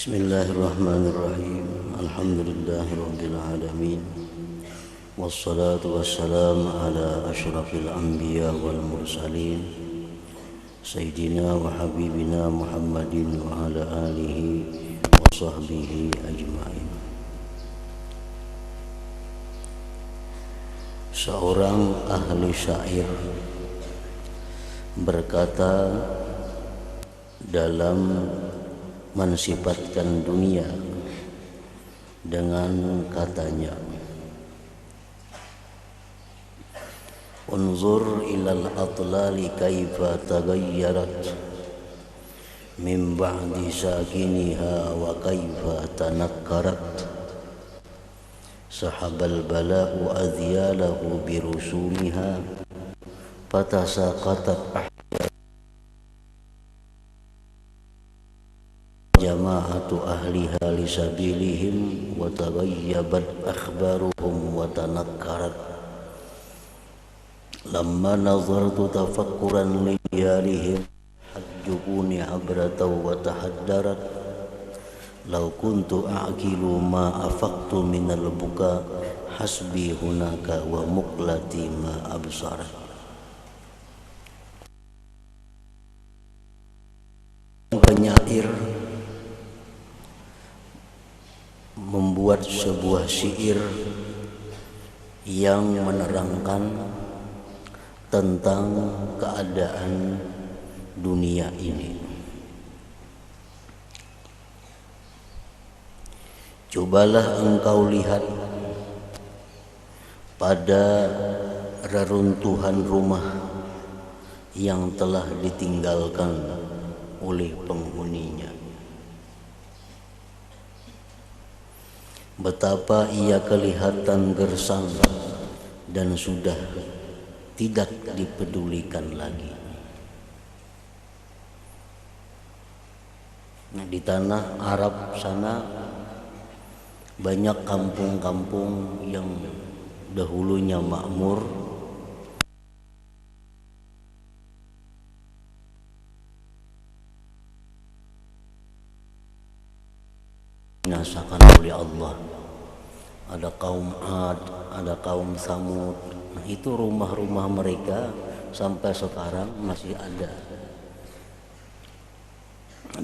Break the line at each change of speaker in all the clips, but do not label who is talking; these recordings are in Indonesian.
Bismillahirrahmanirrahim. Alhamdulillahirabbil alamin. Wassalatu wassalamu ala asyrafil anbiya wal mursalin sayyidina wa habibina Muhammadin wa ala alihi wa sahbihi ajma'in. Seorang ahli syair berkata dalam mensifatkan dunia dengan katanya, unzur ilal atlali kaifa taghayyarat min ba'di sakiniha wa kaifa tanakkarat sahabal bala'u adhyalahu birusumiha fatasaqatat jama'atu ahliha lisabilihim wa taghayyabat akhbaruhum wa tanakkarat lamma nazartu tafakkuran liyalihim hajjubuni abrataw wa tahaddarat law kuntu a'qilu ma afaqtu minal buka hasbi hunaka wa muqlati ma absarat. Penyair membuat sebuah syair yang menerangkan tentang keadaan dunia ini. Cobalah engkau lihat pada reruntuhan rumah yang telah ditinggalkan oleh penghuninya. Betapa ia kelihatan gersang dan sudah tidak dipedulikan lagi. Nah, di tanah Arab sana banyak kampung-kampung yang dahulunya makmur, dibinasakan oleh Allah. Ada kaum Ad, ada kaum Samud. Nah, itu rumah-rumah mereka sampai sekarang masih ada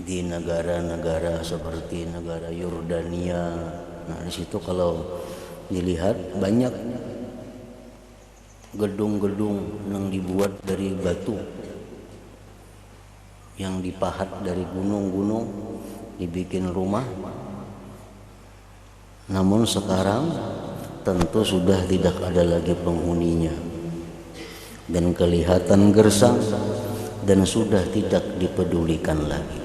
di negara-negara seperti negara Yordania. Nah, di situ kalau dilihat banyak gedung-gedung yang dibuat dari batu, yang dipahat dari gunung-gunung, dibikin rumah. Namun sekarang tentu sudah tidak ada lagi penghuninya dan kelihatan gersang dan sudah tidak dipedulikan lagi.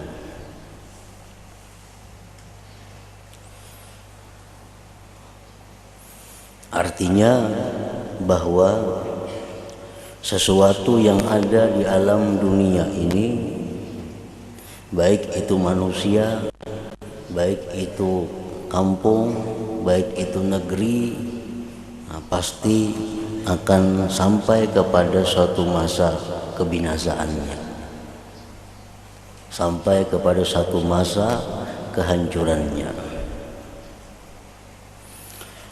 Artinya bahwa sesuatu yang ada di alam dunia ini, baik itu manusia, baik itu kampung, baik itu negeri, nah, pasti akan sampai kepada suatu masa kebinasaannya, sampai kepada satu masa kehancurannya.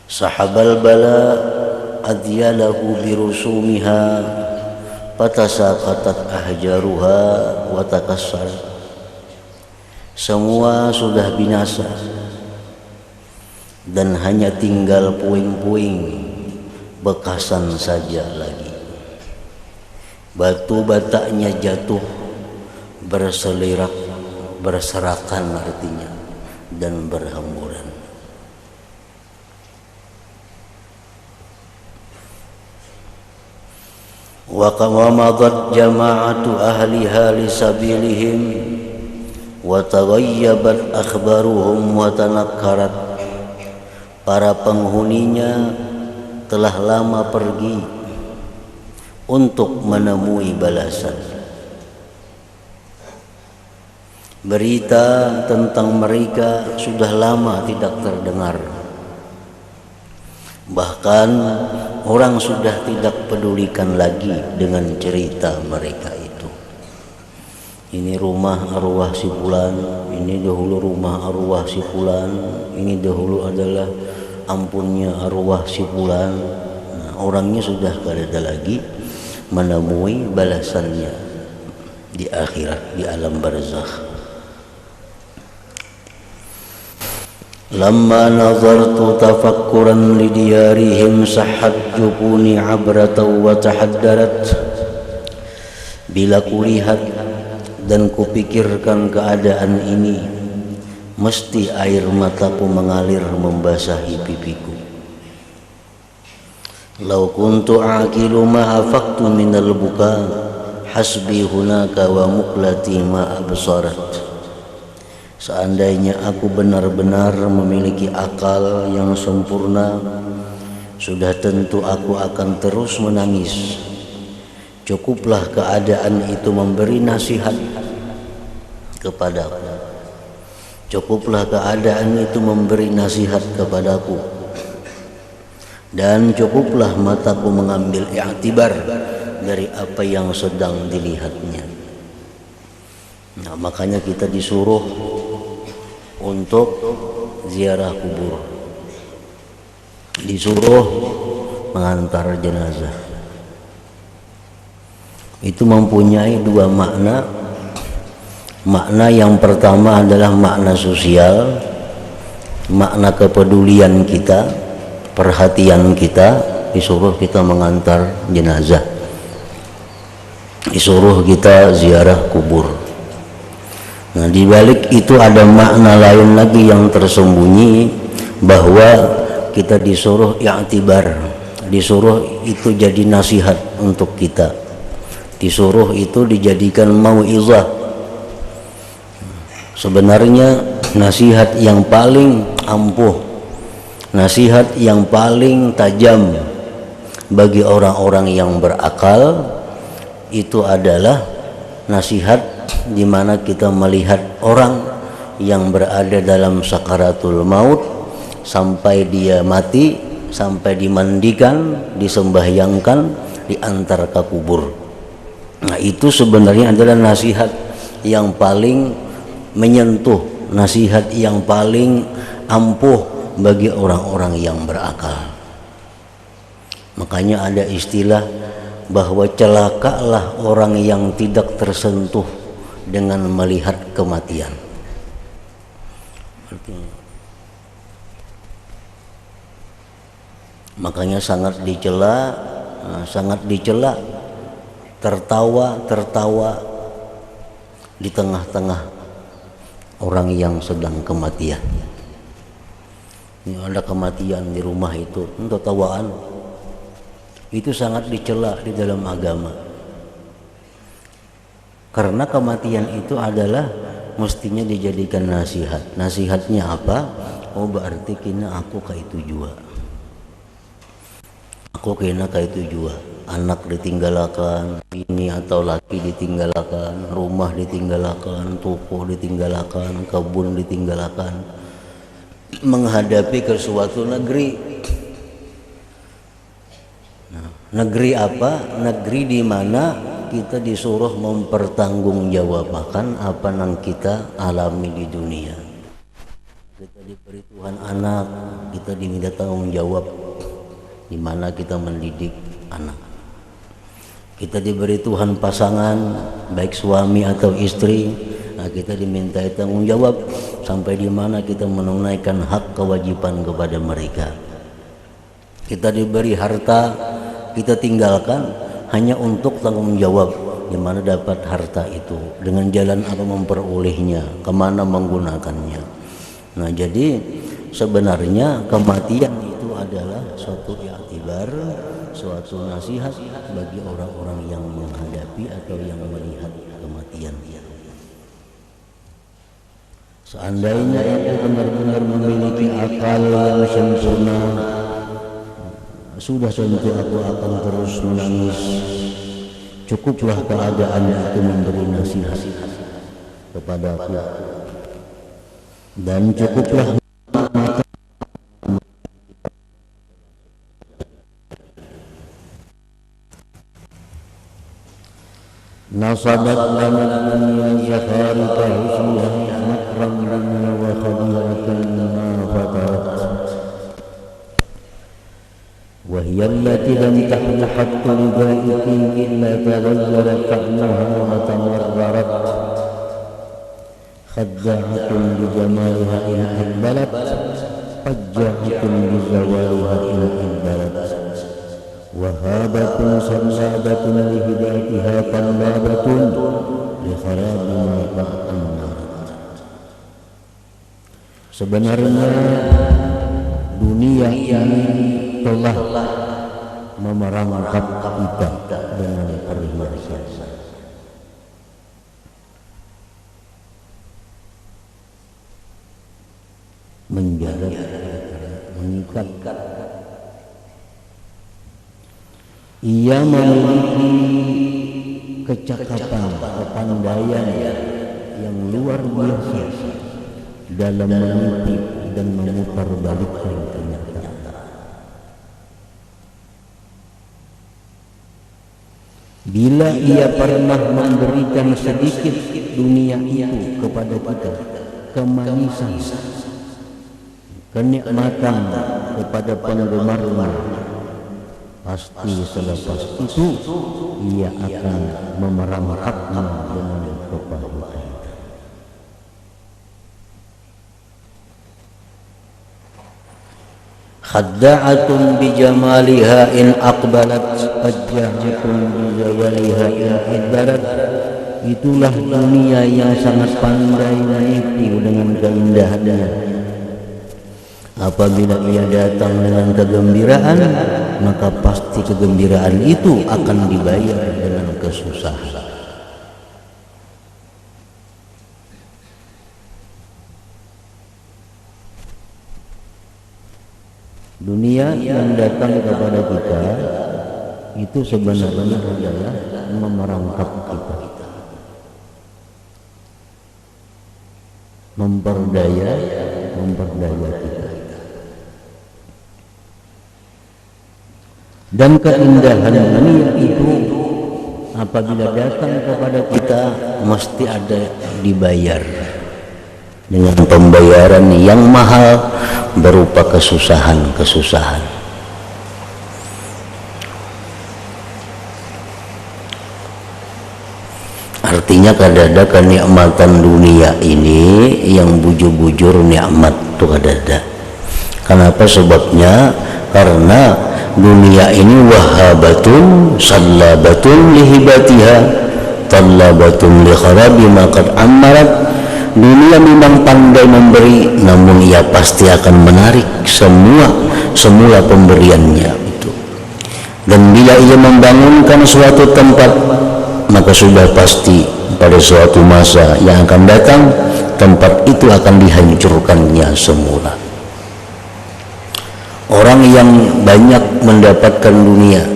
Sahabal bala adyalahu birusumiha fatasaqatat ahjaruha wa takassarat. Semua sudah binasa dan hanya tinggal puing-puing bekasan saja lagi. Batu bataknya jatuh berselirak, berserakan artinya, dan berhamburan. Wa qamadat jama'atu ahliha lisabilihim wa taghayyabat akhbaruhum wa tanakkarat. Para penghuninya telah lama pergi untuk menemui balasan. Berita tentang mereka sudah lama tidak terdengar. Bahkan orang sudah tidak pedulikan lagi dengan cerita mereka itu. ini rumah arwah si fulan, ini dahulu rumah arwah si fulan, ini dahulu adalah ampunnya arwah si fulan. Nah, orangnya sudah tidak ada lagi menemui balasannya di akhirat, di alam barzakh. Lamma nazartu tafakkuran lidiyarihim sahhat jubuni abratan wa tahaddarat. Bila kulihat dan kupikirkan keadaan ini, mesti air mataku mengalir membasahi pipiku. Lau kuntu aqilu ma afaqtu minal buka, hasbi hunaka wa muqlati ma absarat. Seandainya aku benar-benar memiliki akal yang sempurna, sudah tentu aku akan terus menangis. Cukuplah keadaan itu memberi nasihat kepadaku. Cukuplah keadaan itu memberi nasihat kepadaku. Dan cukuplah mataku mengambil i'tibar dari apa yang sedang dilihatnya. Nah, makanya kita disuruh untuk ziarah kubur, disuruh mengantar jenazah. Itu mempunyai dua makna. Makna yang pertama adalah makna sosial, makna kepedulian kita, perhatian kita, disuruh kita mengantar jenazah, disuruh kita ziarah kubur. Nah, di balik itu ada makna lain lagi yang tersembunyi, bahwa kita disuruh i'tibar, disuruh itu jadi nasihat untuk kita, disuruh itu dijadikan mau'izah. Sebenarnya nasihat yang paling ampuh, nasihat yang paling tajam bagi orang-orang yang berakal itu adalah nasihat di mana kita melihat orang yang berada dalam sakaratul maut sampai dia mati, sampai dimandikan, disembahyangkan, diantar ke kubur. Nah, itu sebenarnya adalah nasihat yang paling menyentuh, nasihat yang paling ampuh bagi orang-orang yang berakal. Makanya ada istilah bahwa celakalah orang yang tidak tersentuh dengan melihat kematian. Makanya sangat dicela tertawa di tengah-tengah orang yang sedang kematian. Ini ada kematian di rumah itu, untuk tawaan. Itu sangat dicela di dalam agama. Karena kematian itu adalah mestinya dijadikan nasihat. Nasihatnya apa? Oh, berarti kena aku kayak itu juga. Aku kena kayak itu juga. Anak ditinggalkan, ini atau laki ditinggalkan, rumah ditinggalkan, toko ditinggalkan, kebun ditinggalkan, menghadapi ke suatu negeri. Nah, negeri apa? Negeri di mana kita disuruh mempertanggungjawabkan apa yang kita alami di dunia. Kita diberi Tuhan anak, kita diminta tanggung jawab di mana kita mendidik anak. Kita diberi Tuhan pasangan, baik suami atau istri, nah kita diminta tanggung jawab sampai di mana kita menunaikan hak kewajiban kepada mereka. Kita diberi harta, kita tinggalkan hanya untuk tanggung jawab di mana dapat harta itu, dengan jalan apa memperolehnya, kemana menggunakannya. Nah, jadi sebenarnya kematian itu adalah suatu i'tibar, suatu nasihat bagi orang-orang yang menghadapi atau yang melihat kematian. Seandainya aku benar-benar memiliki akal yang sempurna, sudah tentu aku akan terus menangis. Cukuplah keadaan itu memberi nasihat kepadaku, dan cukuplah nasabat lana dunya zakharika husniha makram lana wa khadiyatan ma fatarat wa hiya allati lam tahlu hatta libaiki illa tadazzarat ta'muha wa tamarrarat khadda'atun bi jamaliha in adbalat fajja'atun bi zawaliha in adbalat wahabatun sallabatun li hidayatiha tallabatun li kharabi ma ta'anna. Sebenarnya dunia ini telah memerangkap kita dengan perhiasan, menjaga, mengikat. Ia memiliki kecakapan, kepandaian yang luar biasa dalam menipu dan memutarbalikkan kenyataan. Bila ia pernah memberikan sedikit dunia itu kepada kita, kemanisan, kenikmatan kepada penggemarnya, pasti selepas itu ia akan memerangkapnya dengan kepahitan. Khadda'atun bi jamaliha in aqbalat fajja'atun bi zawaliha in idbarat. Itulah dunia yang sangat pandai menipu dengan keindahannya. Apabila ia datang dengan kegembiraan, maka pasti kegembiraan itu akan dibayar dengan kesusahan. Dunia yang datang kepada kita itu sebenarnya adalah memerangkap kita, memperdaya kita. Dan keindahan dunia itu apabila datang kepada kita mesti ada dibayar dengan pembayaran yang mahal berupa kesusahan. Artinya kadada kenikmatan dunia ini yang bujur-bujur nikmat tuh kadada. Kenapa sebabnya? Karena dunia ini wahabatun sallabatun lihibatiha tallabatun li kharabi ma qad amarat. Dunia memang pandai memberi, namun ia pasti akan menarik semula pemberiannya itu. Dan bila ia membangunkan suatu tempat, maka sudah pasti pada suatu masa yang akan datang tempat itu akan dihancurkannya semula. Orang yang banyak mendapatkan dunia,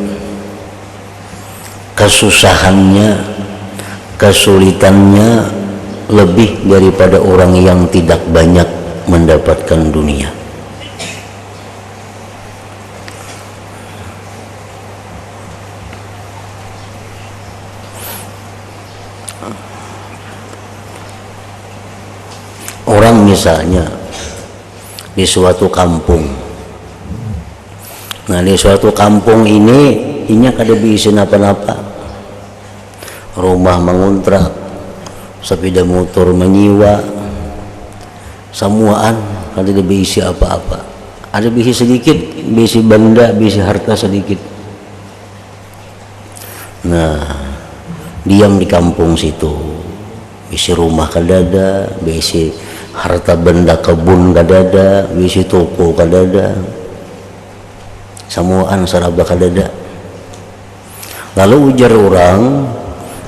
kesusahannya, kesulitannya lebih daripada orang yang tidak banyak mendapatkan dunia. Orang misalnya di suatu kampung, nah di suatu kampung ini kada bisa apa-apa, rumah mengontrak, sepeda motor menyewa, semuaan kada bisa apa-apa. Ada bisa sedikit, bisa benda, bisa harta sedikit. Nah, diam di kampung situ, bisa rumah kada ada, bisa harta benda kebun kada ada, bisa toko kada ada, semuaan serba kada ada. Lalu ujar orang,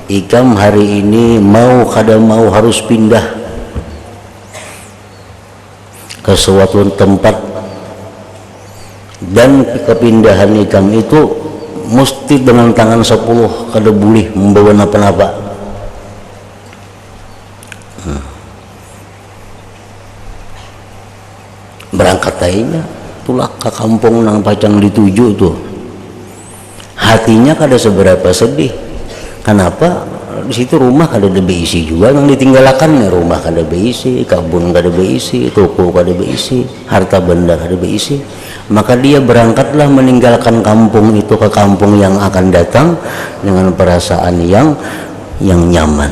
ikam hari ini mau kada mau harus pindah ke suatu tempat, dan kepindahan ikam itu mesti dengan tangan 10, kada boleh membawa apa-apa. Berangkat aja tulah ke kampung nang pacang dituju tuh, hatinya kada seberapa sedih. Kenapa? di situ rumah kada ada beisi juga yang ditinggalkan nih, rumah kada beisi, kebun kada beisi, toko kada beisi, harta benda kada beisi. Maka dia berangkatlah meninggalkan kampung itu ke kampung yang akan datang dengan perasaan yang nyaman.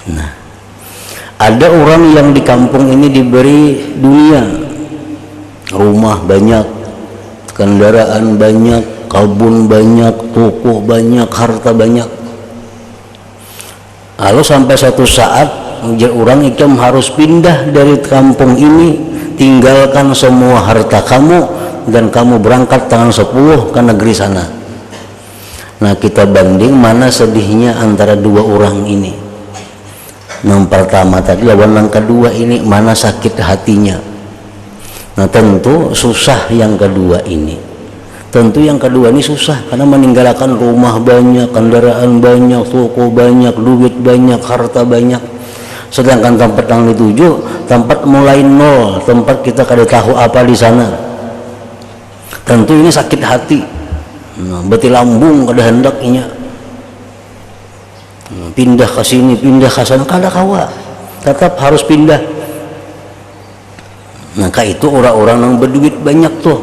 Nah, ada orang yang di kampung ini diberi dunia, rumah banyak, kendaraan banyak, kebun banyak, toko banyak, harta banyak. Lalu sampai satu saat orang ikam harus pindah dari kampung ini, tinggalkan semua harta kamu dan kamu berangkat tangan 10 ke negeri sana. Nah, kita banding mana sedihnya antara dua orang ini. Yang pertama tadi lawan yang kedua ini mana sakit hatinya. Nah, tentu susah yang kedua ini. Tentu yang kedua ini susah karena meninggalkan rumah banyak, kendaraan banyak, toko banyak, duit banyak, harta banyak. Sedangkan tempat yang dituju tempat mulai nol, tempat kita kada tahu apa di sana. Tentu ini sakit hati. Nah, beti lambung kada hendaknya. Pindah ke sini, pindah ke sana kada kawa. Tetap harus pindah. Maka itu orang-orang yang berduit banyak tuh,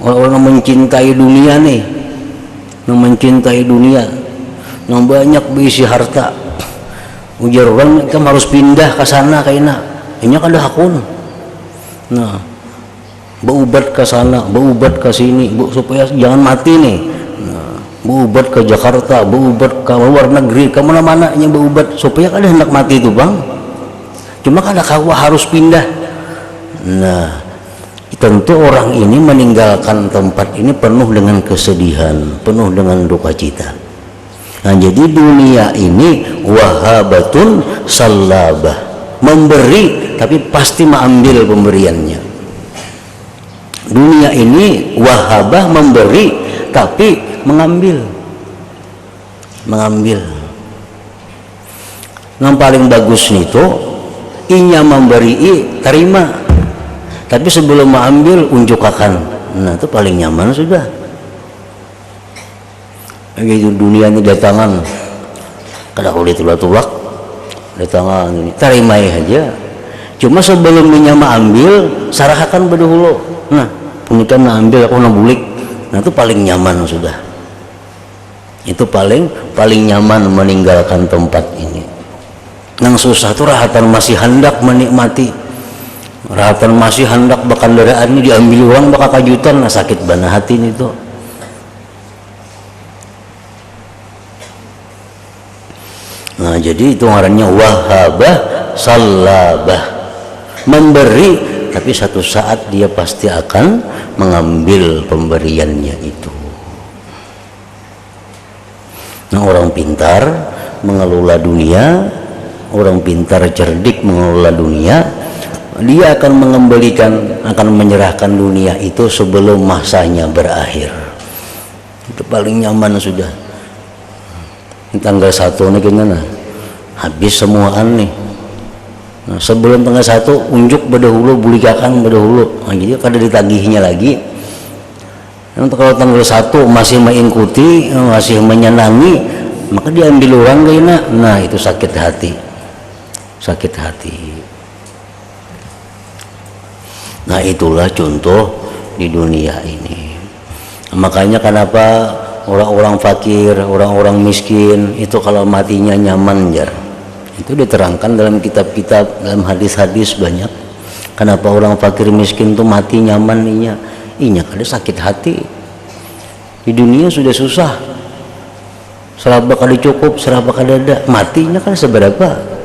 orang-orang yang mencintai dunia nih, yang mencintai dunia, yang banyak berisi harta. Ujar orang kamu harus pindah ke sana kayaknya, ini kada hakun. Nah, berubat ke sana, berubat ke sini, supaya jangan mati nih. Nah, berubat ke Jakarta, berubat ke luar negeri, ke mana-mana nya berubat supaya kada hendak mati itu bang. Cuma kada kawa harus pindah. Nah, tentu orang ini meninggalkan tempat ini penuh dengan kesedihan, penuh dengan duka cita. Nah, jadi dunia ini wahabatun salabah, memberi tapi pasti mengambil pemberiannya. Dunia ini wahabah, memberi tapi mengambil. Yang paling bagus itu inya memberi terima, tapi sebelum mengambil unjukakan. Nah, itu paling nyaman sudah. Begitu dunia ini datangan, kada boleh tulak-tulak, datangan ini terima aja. Cuma sebelum menyama ambil, sarahkan berdahulu. Nah, punikan na ambil aku na bulik. Nah, itu paling nyaman sudah. Itu paling nyaman meninggalkan tempat ini. Yang susah itu rahatan masih hendak menikmati. Rahatan masih hendak kendaraan ini diambil orang bakal kajutan, nah sakit bana hati itu. Nah, jadi itu ngarannya wahabah salabah, memberi tapi satu saat dia pasti akan mengambil pemberiannya itu. Nah, orang pintar mengelola dunia, orang pintar cerdik mengelola dunia, dia akan mengembalikan, akan menyerahkan dunia itu sebelum masanya berakhir. Itu paling nyaman sudah. Tanggal 1 ini gimana? Habis semuaan nih. Nah, sebelum tanggal 1 unjuk berdahulu, bulikakan berdahulu. Nah, jadi kada ditagihnya lagi. Untuk kalau tanggal 1 masih mengikuti, masih menyenangi, maka diambil orang kayaknya. Nah, itu sakit hati. Sakit hati. Nah, itulah contoh di dunia ini. Makanya kenapa orang-orang fakir, orang-orang miskin itu kalau matinya nyaman jar. Itu diterangkan dalam kitab-kitab, dalam hadis-hadis banyak. Kenapa orang fakir miskin itu mati nyaman inya kada sakit hati. Di dunia sudah susah. Seraba kada cukup, seraba kada ada, matinya kan seberapa.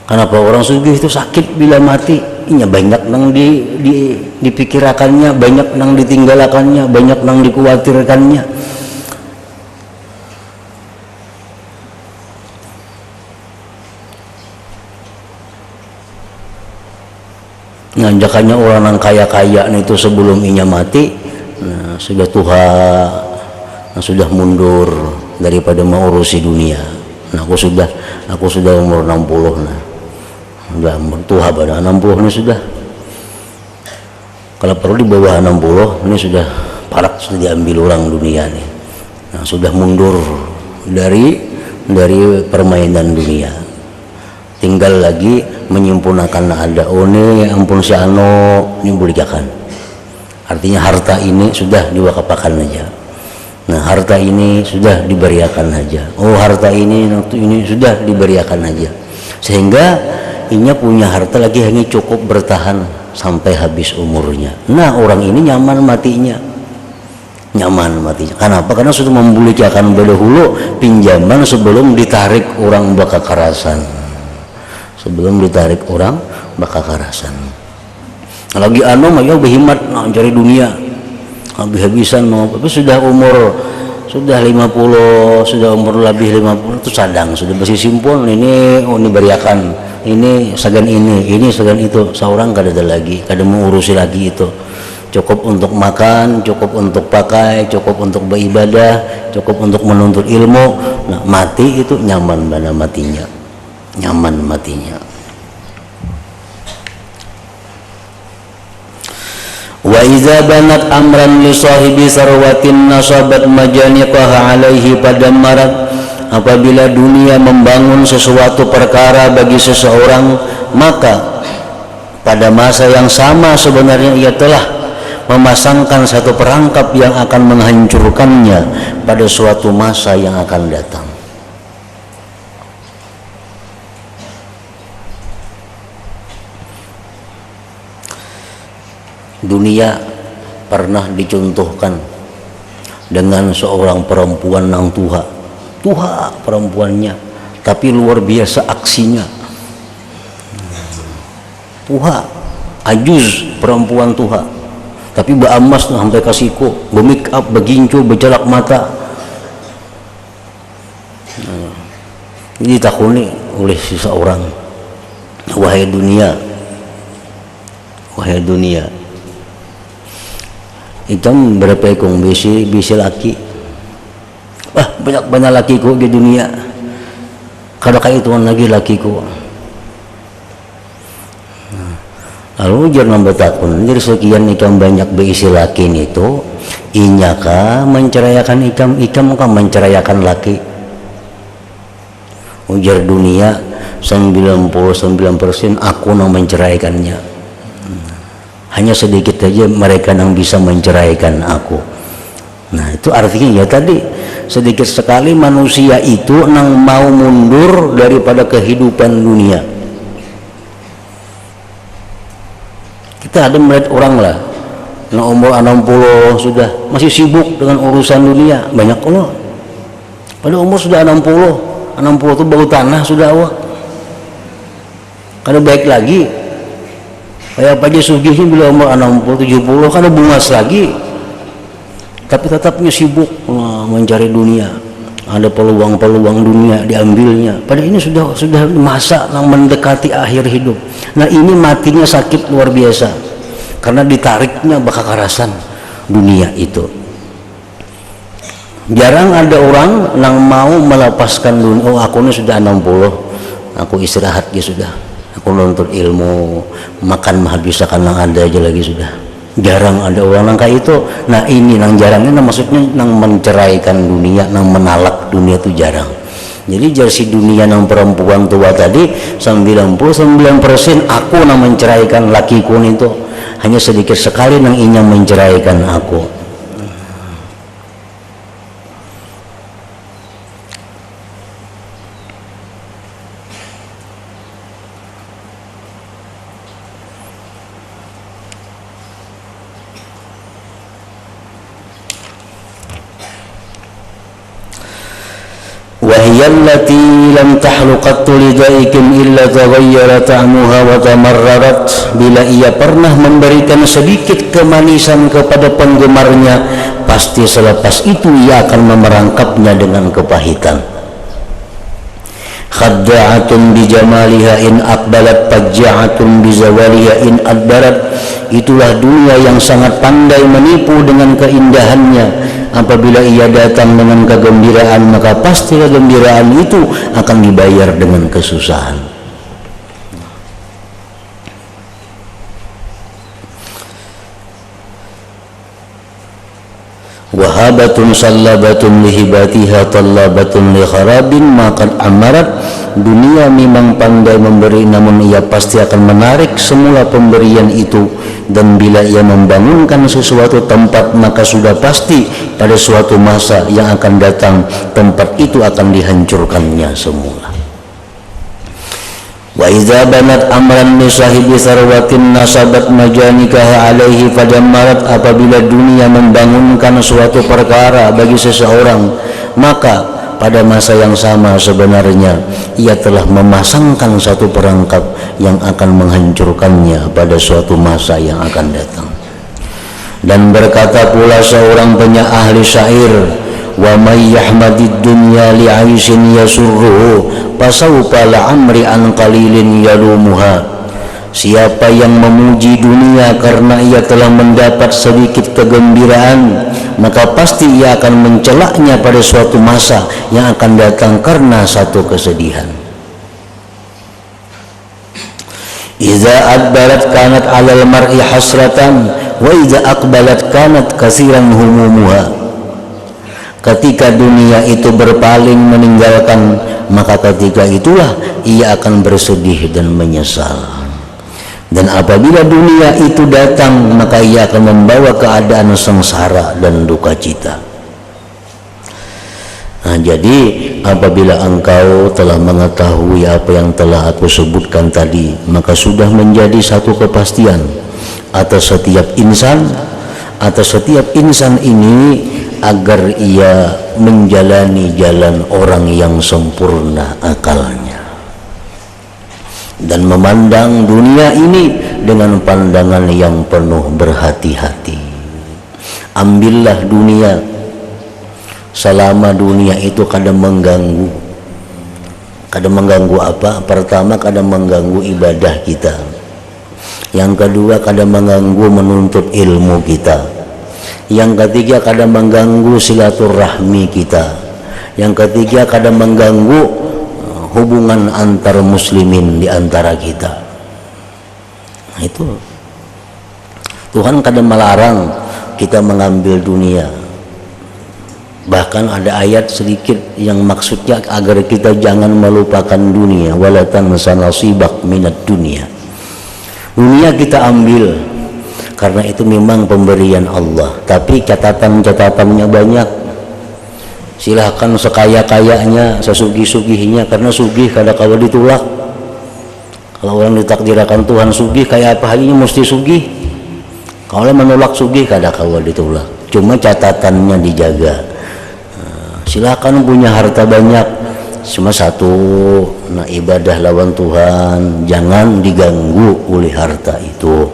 Kenapa orang sugih itu sakit bila mati? Inya banyak nang dipikirakannya, banyak nang ditinggalakannya, banyak nang dikhawatirkannya. Nganjakannya orang yang kaya-kaya itu sebelum inya mati, nah, sudah tua, nah, sudah mundur daripada mengurusi dunia. Nah, aku sudah umur 60 nah. Sudah tua pada 60 ini sudah. Kalau perlu di bawah 60 ini sudah parak, sudah diambil orang dunia nih. Nah, sudah mundur dari dari permainan dunia. Tinggal lagi menyempurnakan ada one ampun si ano nyumbulikakan. Artinya harta ini sudah diwakapakan aja. Nah, harta ini sudah diberiakan aja. Oh, harta ini sudah diberiakan aja. Sehingga inya punya harta lagi hanya cukup bertahan sampai habis umurnya. Nah, orang ini nyaman matinya. Kenapa? Karena sudah membulikakan dahulu pinjaman sebelum ditarik orang bakakarasan. Lagi anu mah ya berhimat cari dunia. Habis-habisan mau tapi sudah 50, sudah umur lebih 50 itu sadang, sudah bersih simpul ini beriakan, ini sagan itu, seorang kada ada lagi, kada mau urusi lagi itu. Cukup untuk makan, cukup untuk pakai, cukup untuk beribadah, cukup untuk menuntut ilmu. Nah, mati itu nyaman matinya. Wa iza banat amran li sahibi sarwatin nasabat majaniqaha alaihi pada marat. Apabila dunia membangun sesuatu perkara bagi seseorang, maka pada masa yang sama sebenarnya ia telah memasangkan satu perangkap yang akan menghancurkannya pada suatu masa yang akan datang. Dunia pernah dicontohkan dengan seorang perempuan yang tuha perempuannya, tapi luar biasa aksinya. Ajuz perempuan tuha, tapi baamas sampai kasiko, be-make up, begincu, berjalak mata. Ini ditakuni oleh seseorang, wahai dunia, itam berapa ekong bisi laki, banyak lakiku di dunia, kada kaituan lagi lakiku. Lalu jangan bertakun, jadi sekian ikam banyak berisi laki itu, inya kah menceraikan ikam kah menceraikan laki? Ujar dunia 99% aku yang menceraikannya. Hanya sedikit saja mereka yang bisa menceraikan aku. Nah, itu artinya ya tadi sedikit sekali manusia itu yang mau mundur daripada kehidupan dunia. Kita ada melihat orang lah, nah umur 60 sudah masih sibuk dengan urusan dunia, banyak Allah. Pada umur sudah 60 itu bau tanah sudah awak. Kada baik lagi. Kayak Pak Sugihnya bila umur 60 70 kada bungas lagi. Tapi tetapnya sibuk mencari dunia. Ada peluang-peluang dunia diambilnya. Pada ini sudah masa yang mendekati akhir hidup. Nah, ini matinya sakit luar biasa karena ditariknya bakakarasan dunia itu. Jarang ada orang yang mau melepaskan dunia. Oh, aku ini sudah 60, aku istirahat ya sudah, aku nuntut ilmu, makan menghabiskan yang ada aja lagi sudah. Jarang ada orang yang kayak itu. Nah, ini yang jarangnya maksudnya yang menceraikan dunia, yang menalak dunia itu jarang. Jadi jersi dunia yang perempuan tua tadi 99% aku yang menceraikan lakiku itu, hanya sedikit sekali yang ingin menceraikan aku. Wahiyallati lam tahluqat lidaikin illa taghayyara ta'muha wa tamarrarat. Bila ia pernah memberikan sedikit kemanisan kepada penggemarnya, pasti selepas itu ia akan memerangkapnya dengan kepahitan. Khadda'atun bijamaliha in aqbalat, fajja'atun bizawaliha in adbarat. Itulah dunia yang sangat pandai menipu dengan keindahannya. Apabila ia datang dengan kegembiraan, maka pasti kegembiraan itu akan dibayar dengan kesusahan. wahabatun sallabatun lihibatiha tallabatun li kharabin maka amarat. Dunia memang pandai memberi, namun ia pasti akan menarik semula pemberian itu, dan bila ia membangunkan sesuatu tempat maka sudah pasti pada suatu masa yang akan datang tempat itu akan dihancurkannya semula. Wa idza banat amran li sahibi sarwatin nasabat majanikaha alaihi fadammarat. Apabila dunia membangunkan suatu perkara bagi seseorang, maka pada masa yang sama sebenarnya ia telah memasangkan satu perangkap yang akan menghancurkannya pada suatu masa yang akan datang. Dan berkata pula seorang penyair syair, wa may yahmadid dunya li 'aishin yasurruhu fasawfa la'amri an qalilin yalumuha. Siapa yang memuji dunia karena ia telah mendapat sedikit kegembiraan, maka pasti ia akan mencelaknya pada suatu masa yang akan datang karena satu kesedihan. Iza adbarat kanat 'alal mar'i hasratan wa iza aqbalat kanat katsiran humumuha. Ketika dunia itu berpaling meninggalkan, maka ketika itulah ia akan bersedih dan menyesal. Dan apabila dunia itu datang, maka ia akan membawa keadaan sengsara dan duka cita. Nah, jadi apabila engkau telah mengetahui apa yang telah aku sebutkan tadi, maka sudah menjadi satu kepastian atas setiap insan ini agar ia menjalani jalan orang yang sempurna akalnya dan memandang dunia ini dengan pandangan yang penuh berhati-hati. Ambillah dunia selama dunia itu kadang mengganggu. Kadang mengganggu apa? Pertama, kadang mengganggu ibadah kita. Yang kedua, kadang mengganggu menuntut ilmu kita. Yang ketiga, kadang mengganggu silaturahmi kita. Yang ketiga, kadang mengganggu hubungan antar muslimin di antara kita. Nah, itu Tuhan kadang melarang kita mengambil dunia. Bahkan ada ayat sedikit yang maksudnya agar kita jangan melupakan dunia. Wala tansa nasibak minad dunia. Dunia kita ambil karena itu memang pemberian Allah, tapi catatan-catatannya banyak. Silahkan sekaya-kayanya, sesugih-sugihnya, karena sugih kadang-kadang ditolak. Kalau orang ditakdirkan Tuhan sugih, kayak apa halnya mesti sugih. Kalau menolak sugih kadang-kadang ditolak. Cuma catatannya dijaga. Silahkan punya harta banyak, cuma satu, nah ibadah lawan Tuhan jangan diganggu oleh harta itu.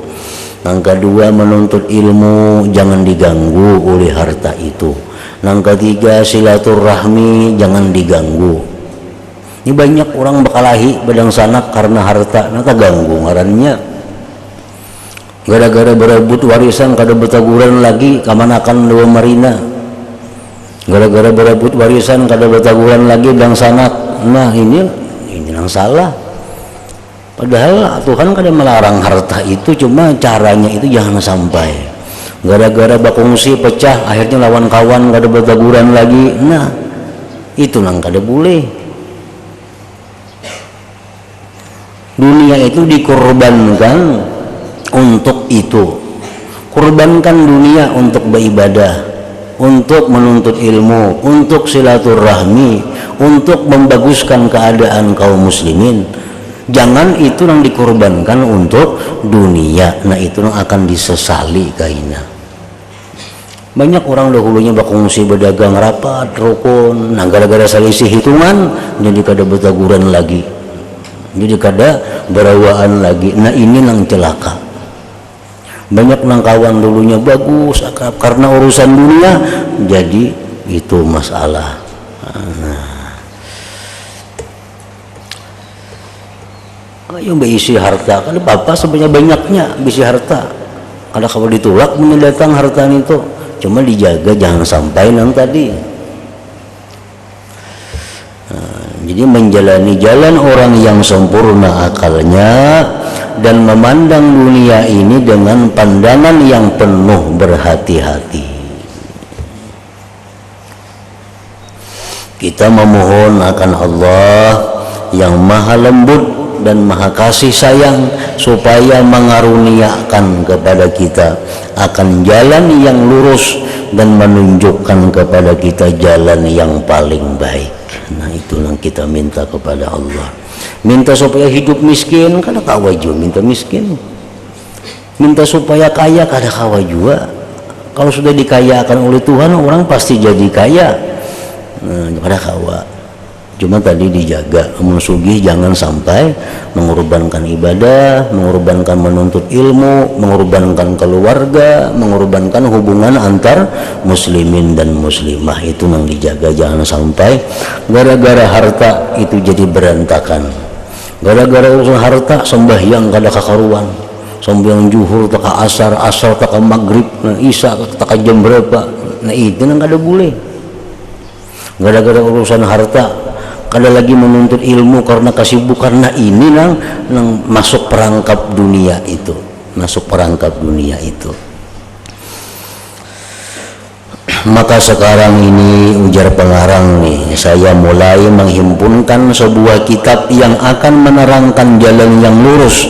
Yang kedua, menuntut ilmu jangan diganggu oleh harta itu. Yang ketiga, silaturahmi jangan diganggu. Ini banyak orang bakalahi badang sanak karena harta, nanti ganggu ngarannya. Gara-gara berebut warisan kada betaguran lagi kamanakan dua marina. Gara-gara berebut warisan kada betaguran lagi badang sanak. Nah ini yang salah. Padahal Tuhan kada melarang harta itu, cuma caranya itu jangan sampai gara-gara bakungsi pecah akhirnya lawan kawan kada bertaguran lagi. Nah itu nang kada boleh. Dunia itu dikorbankan untuk itu. Korbankan dunia untuk beribadah, untuk menuntut ilmu, untuk silaturahmi, untuk membaguskan keadaan kaum muslimin. Jangan itu yang dikorbankan untuk dunia. Nah itu yang akan disesali kaina. Banyak orang dahulunya bakungsi berdagang rapat rukun, nah gara-gara selisih hitungan jadi kada bertaguran lagi, jadi kada berawaan lagi. Nah ini yang celaka. Banyak nang kawan dulunya bagus akrab, karena urusan dunia jadi itu masalah. Ayo berisi harta, kalau bapak sebanyak banyaknya berisi harta, kalau kamu ditolak mendatang harta itu, cuma dijaga jangan sampai nang tadi. Jadi menjalani jalan orang yang sempurna akalnya dan memandang dunia ini dengan pandangan yang penuh berhati-hati. Kita memohon akan Allah yang maha lembut dan maha kasih sayang supaya mengaruniakan kepada kita akan jalan yang lurus dan menunjukkan kepada kita jalan yang paling baik. Nah, itulah kita minta kepada Allah. Minta supaya hidup miskin, kada kawa juga minta miskin. Minta supaya kaya, kada kawa juga. Kalau sudah dikayakan oleh Tuhan, orang pasti jadi kaya. Nah, kada kawa. Cuma tadi dijaga, sugih jangan sampai mengorbankan ibadah, mengorbankan menuntut ilmu, mengorbankan keluarga, mengorbankan hubungan antar muslimin dan muslimah. Itu yang dijaga, jangan sampai gara-gara harta itu jadi berantakan. Gara-gara urusan harta sembahyang kada kakaruan, sembahyang zuhur tak asar, asar tak maghrib, nah isya tak jam berapa. Nah itu nang kada boleh. Gara-gara urusan harta kada lagi menuntut ilmu karena kesibukan. Nah ini nang masuk perangkap dunia itu, masuk perangkap dunia itu. Maka sekarang ini ujar pengarang nih, saya mulai menghimpunkan sebuah kitab yang akan menerangkan jalan yang lurus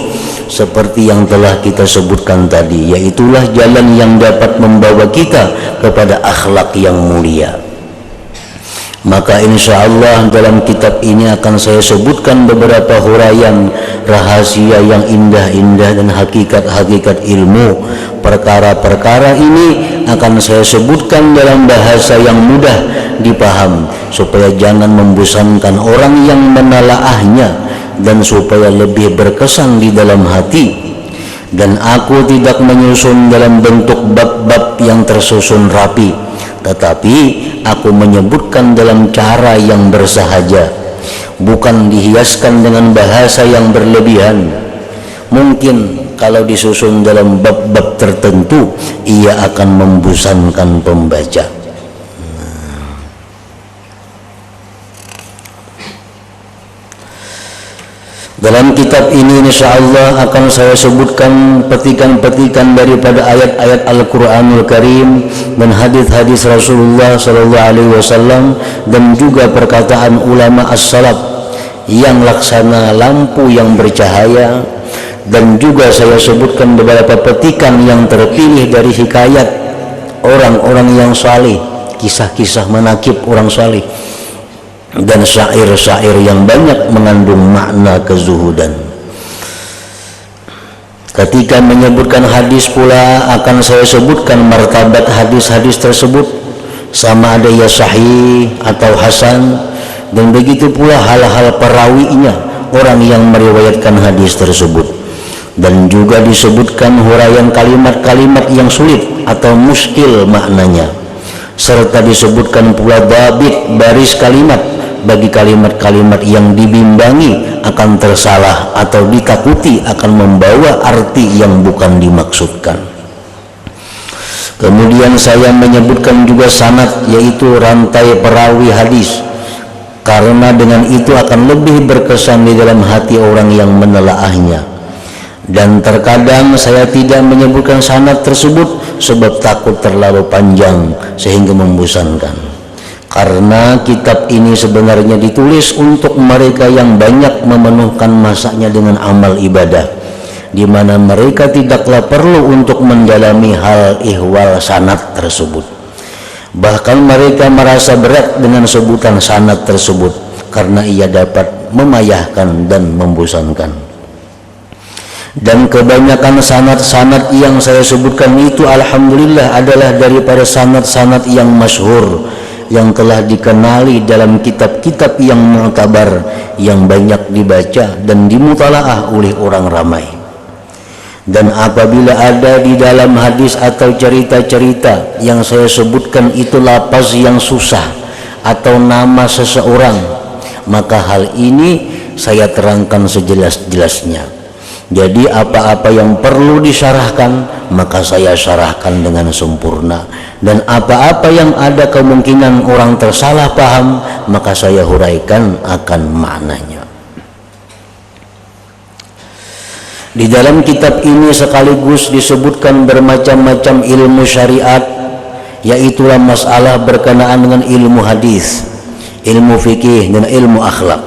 seperti yang telah kita sebutkan tadi, yaitulah jalan yang dapat membawa kita kepada akhlak yang mulia. Maka insya Allah dalam kitab ini akan saya sebutkan beberapa huraian rahasia yang indah-indah dan hakikat-hakikat ilmu. Perkara-perkara ini akan saya sebutkan dalam bahasa yang mudah dipaham supaya jangan membosankan orang yang menelaahnya dan supaya lebih berkesan di dalam hati. Dan aku tidak menyusun dalam bentuk bab-bab yang tersusun rapi, tetapi aku menyebutkan dalam cara yang bersahaja, bukan dihiaskan dengan bahasa yang berlebihan. Mungkin kalau disusun dalam bab-bab tertentu, ia akan membosankan pembaca. Dalam kitab ini insyaallah akan saya sebutkan petikan-petikan daripada ayat-ayat Al-Qur'anul Karim dan hadis-hadis Rasulullah sallallahu alaihi wasallam dan juga perkataan ulama as-salaf yang laksana lampu yang bercahaya, dan juga saya sebutkan beberapa petikan yang terpilih dari hikayat orang-orang yang saleh, kisah-kisah manakib orang saleh, dan syair-syair yang banyak mengandung makna kezuhudan. Ketika menyebutkan hadis pula akan saya sebutkan martabat hadis-hadis tersebut, sama ada ya sahih atau hasan, dan begitu pula hal-hal perawinya, orang yang meriwayatkan hadis tersebut. Dan juga disebutkan huraian kalimat-kalimat yang sulit atau muskil maknanya, serta disebutkan pula babit baris kalimat bagi kalimat-kalimat yang dibimbangi akan tersalah atau ditakuti akan membawa arti yang bukan dimaksudkan. Kemudian saya menyebutkan juga sanad, yaitu rantai perawi hadis, karena dengan itu akan lebih berkesan di dalam hati orang yang menelaahnya. Dan terkadang saya tidak menyebutkan sanad tersebut sebab takut terlalu panjang sehingga membosankan. Karena kitab ini sebenarnya ditulis untuk mereka yang banyak memenuhkan masanya dengan amal ibadah, di mana mereka tidaklah perlu untuk mendalami hal ihwal sanad tersebut. Bahkan mereka merasa berat dengan sebutan sanad tersebut karena ia dapat memayahkan dan membosankan. Dan kebanyakan sanad-sanad yang saya sebutkan itu alhamdulillah adalah daripada sanad-sanad yang masyhur, yang telah dikenali dalam kitab-kitab yang mu'tabar, yang banyak dibaca dan dimutalaah oleh orang ramai. Dan apabila ada di dalam hadis atau cerita-cerita yang saya sebutkan itu lafaz yang susah atau nama seseorang, maka hal ini saya terangkan sejelas-jelasnya. Jadi apa-apa yang perlu disyarahkan maka saya syarahkan dengan sempurna, dan apa-apa yang ada kemungkinan orang tersalah paham maka saya huraikan akan maknanya. Di dalam kitab ini sekaligus disebutkan bermacam-macam ilmu syariat, yaitulah masalah berkenaan dengan ilmu hadis, ilmu fikih dan ilmu akhlak.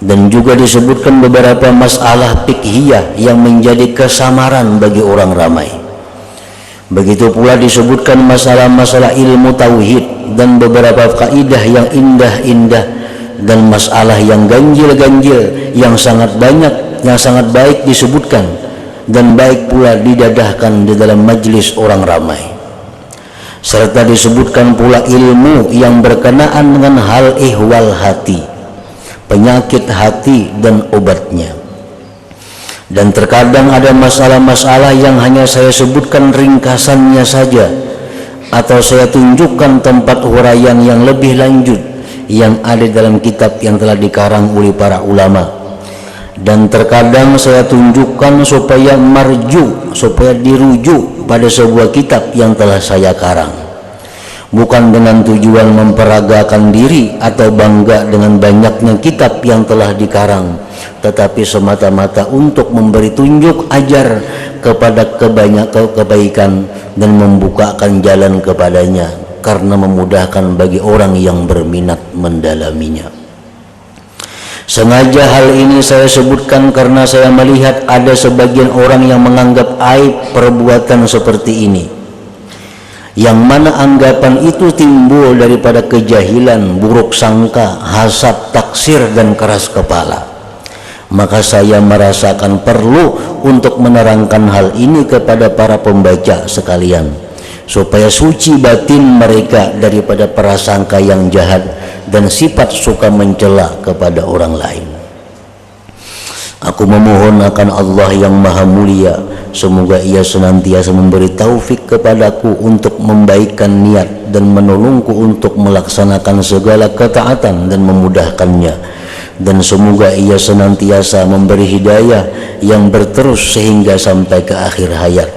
Dan juga disebutkan beberapa masalah fiqhiyah yang menjadi kesamaran bagi orang ramai. Begitu pula disebutkan masalah-masalah ilmu tauhid dan beberapa kaidah yang indah-indah dan masalah yang ganjil-ganjil yang sangat banyak, yang sangat baik disebutkan dan baik pula didadahkan di dalam majlis orang ramai. Serta disebutkan pula ilmu yang berkenaan dengan hal ihwal hati, penyakit hati dan obatnya. Dan terkadang ada masalah-masalah yang hanya saya sebutkan ringkasannya saja, atau saya tunjukkan tempat huraian yang lebih lanjut yang ada dalam kitab yang telah dikarang oleh para ulama. Dan terkadang saya tunjukkan supaya marju, supaya dirujuk pada sebuah kitab yang telah saya karang, bukan dengan tujuan memperagakan diri atau bangga dengan banyaknya kitab yang telah dikarang, tetapi semata-mata untuk memberi tunjuk ajar kepada kebaikan dan membukakan jalan kepadanya, karena memudahkan bagi orang yang berminat mendalaminya. Sengaja hal ini saya sebutkan karena saya melihat ada sebagian orang yang menganggap aib perbuatan seperti ini, yang mana anggapan itu timbul daripada kejahilan, buruk sangka, hasad, taksir, dan keras kepala. Maka saya merasakan perlu untuk menerangkan hal ini kepada para pembaca sekalian, supaya suci batin mereka daripada prasangka yang jahat dan sifat suka mencela kepada orang lain. Aku memohon akan Allah yang maha mulia, semoga Ia senantiasa memberi taufik kepadaku untuk membaikkan niat dan menolongku untuk melaksanakan segala ketaatan dan memudahkannya. Dan semoga Ia senantiasa memberi hidayah yang berterus sehingga sampai ke akhir hayat.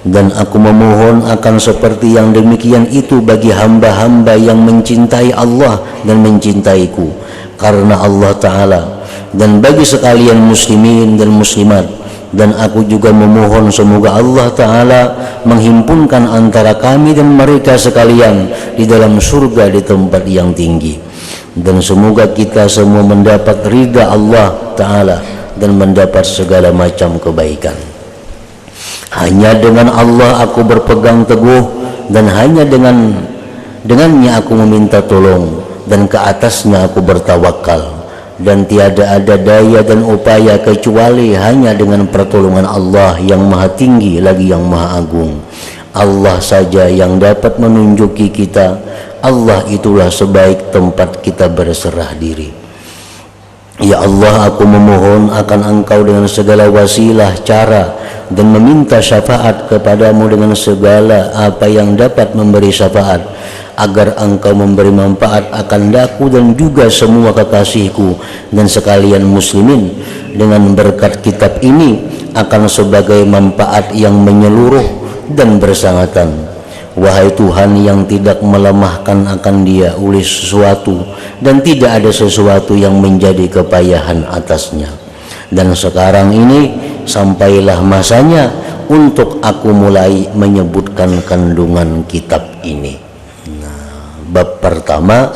Dan aku memohon akan seperti yang demikian itu bagi hamba-hamba yang mencintai Allah dan mencintaiku karena Allah Ta'ala, dan bagi sekalian muslimin dan muslimat. Dan aku juga memohon semoga Allah Ta'ala menghimpunkan antara kami dan mereka sekalian di dalam surga di tempat yang tinggi. Dan semoga kita semua mendapat ridha Allah Ta'ala dan mendapat segala macam kebaikan. Hanya dengan Allah aku berpegang teguh, dan hanya dengannya aku meminta tolong, dan ke atasnya aku bertawakal. Dan tiada ada daya dan upaya kecuali hanya dengan pertolongan Allah yang maha tinggi lagi yang maha agung. Allah saja yang dapat menunjuki kita. Allah itulah sebaik tempat kita berserah diri. Ya Allah, aku memohon akan Engkau dengan segala wasilah, cara, dan meminta syafaat kepadamu dengan segala apa yang dapat memberi syafaat, agar Engkau memberi manfaat akan daku dan juga semua kekasihku dan sekalian muslimin dengan berkat kitab ini akan sebagai manfaat yang menyeluruh dan bersangatan. Wahai Tuhan yang tidak melemahkan akan dia oleh sesuatu, dan tidak ada sesuatu yang menjadi kepayahan atasnya. Dan sekarang ini sampailah masanya untuk aku mulai menyebutkan kandungan kitab ini. Bab pertama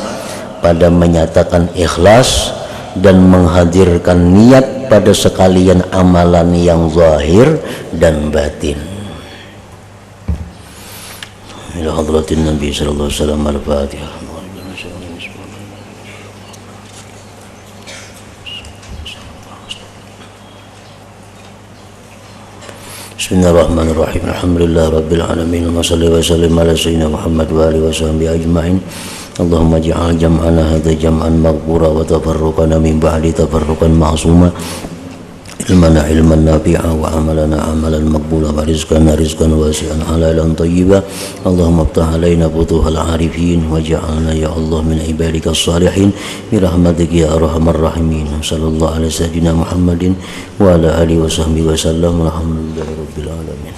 pada menyatakan ikhlas dan menghadirkan niat pada sekalian amalan yang zahir dan batin. Ila hadratin Nabi sallallahu alaihi wasallam al-Fatihah. Bismillahirrahmanirrahim. Alhamdulillah rabbil alamin. Wa salli wa sallim ala sayyidina Muhammad wa alihi wa sahbihi ajma'in. Allahumma ij'al jam'ana hadha jam'an maghfura wa tafarruqana min ba'di tafarruqan ma'suma. Ilmana ilman nafi'a wa amalana amalan maqbula wa rizqana rizqan wasi'an halalan tayyiba. Allahumma iftah alaina futuhal arifin waj'alna ya Allah min ibadika as-salihin bi rahmatika ya arhamar rahimin. Sallallahu alaihi sayyidina Muhammadin wa ala alihi wa sahbihi wa sallam. Alhamdulillahirabbil alamin.